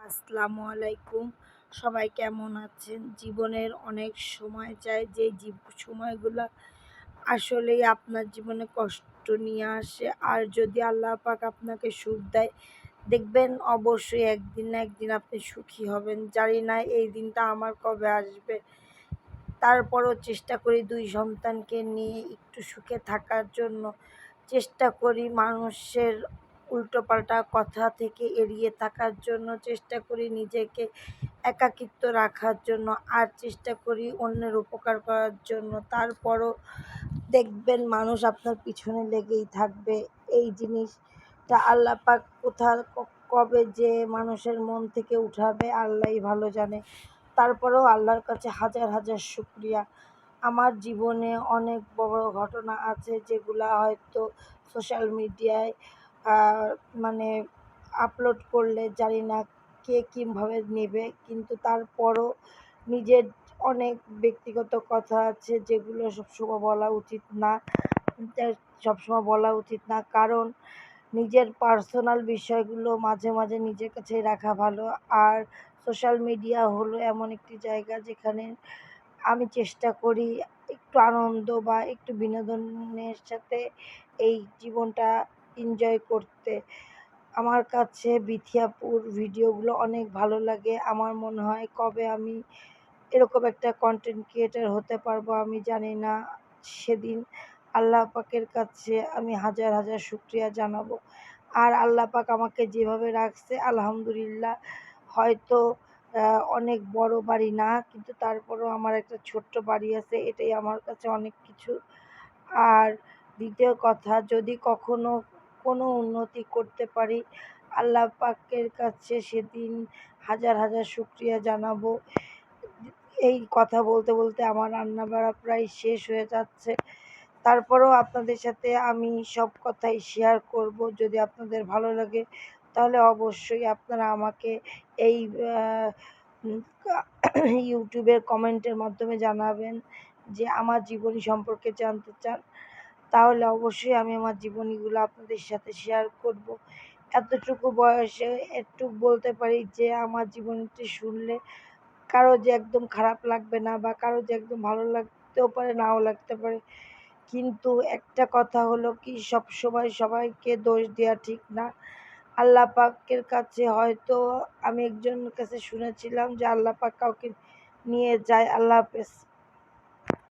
আসসালামু আলাইকুম। সবাই কেমন আছেন? জীবনের অনেক সময় যায়, যে সময়গুলো আসলেই আপনার জীবনে কষ্ট নিয়ে আসে। আর যদি আল্লাহ পাক আপনাকে সুখ দেয়, দেখবেন অবশ্যই একদিন না একদিন আপনি সুখী হবেন। জানি না এই দিনটা আমার কবে আসবে। তারপরও চেষ্টা করি ২ সন্তানকে নিয়ে একটু সুখে থাকার জন্য। চেষ্টা করি মানুষের উল্টোপাল্টা কথা থেকে এড়িয়ে থাকার জন্য, চেষ্টা করি নিজেকে একাকিত্ব রাখার জন্য, আর চেষ্টা করি অন্যের উপকার করার জন্য। তারপরও দেখবেন মানুষ আপনার পিছনে লেগেই থাকবে। এই জিনিসটা আল্লাহ পাক কবে যে মানুষের মন থেকে উঠাবে আল্লাহই ভালো জানে। তারপরেও আল্লাহর কাছে হাজার হাজার শুকরিয়া। আমার জীবনে অনেক বড় ঘটনা আছে যেগুলা হয়তো সোশ্যাল মিডিয়ায় মানে আপলোড করলে জানি না কে কীভাবে নেবে, কিন্তু তারপরও নিজের অনেক ব্যক্তিগত কথা আছে যেগুলো সবসময় বলা উচিত না। সবসময় বলা উচিত না, কারণ নিজের পার্সোনাল বিষয়গুলো মাঝে মাঝে নিজের কাছেই রাখা ভালো। আর সোশ্যাল মিডিয়া হলো এমন একটি জায়গা যেখানে আমি চেষ্টা করি একটু আনন্দ বা একটু বিনোদনের সাথে এই জীবনটা এনজয় করতে। আমার কাছে বিথিয়াপুর ভিডিওগুলো অনেক ভালো লাগে। আমার মনে হয় কবে আমি এরকম একটা কন্টেন্ট ক্রিয়েটর হতে পারবো আমি জানি না। সেদিন আল্লাহ পাকের কাছে আমি হাজার হাজার শুকরিয়া জানাবো। আর আল্লাহ পাক আমাকে যেভাবে রাখছে আলহামদুলিল্লাহ। হয়তো অনেক বড় বাড়ি না, কিন্তু তারপরেও আমার একটা ছোট্ট বাড়ি আছে, এটাই আমার কাছে অনেক কিছু। আর দ্বিতীয় কথা, যদি কখনো কোনো উন্নতি করতে পারি আল্লাহ পাকের কাছে সেদিন হাজার হাজার শুকরিয়া জানাবো। এই কথা বলতে বলতে আমার রান্নাবাড়া প্রায় শেষ হয়ে যাচ্ছে। তারপরেও আপনাদের সাথে আমি সব কথাই শেয়ার করব। যদি আপনাদের ভালো লাগে তাহলে অবশ্যই আপনারা আমাকে এই ইউটিউবের কমেন্টের মাধ্যমে জানাবেন যে আমার জীবনী সম্পর্কে জানতে চান। তাহলে অবশ্যই আমি আমার জীবনীগুলো আপনাদের সাথে শেয়ার করব। এতটুকু বয়সে একটু বলতে পারি যে আমার জীবনীটি শুনলে কারো যে একদম খারাপ লাগবে না, বা কারো যে একদম ভালো লাগতেও পারে, নাও লাগতে পারে। কিন্তু একটা কথা হলো কি, সবসময় সবাইকে দোষ দেওয়া ঠিক না। আল্লাহ পাকের কাছে হয়তো আমি একজনের কাছে শুনেছিলাম যে আল্লাহ পাক কাউকে নিয়ে যায়। আল্লাহ হাফেজ।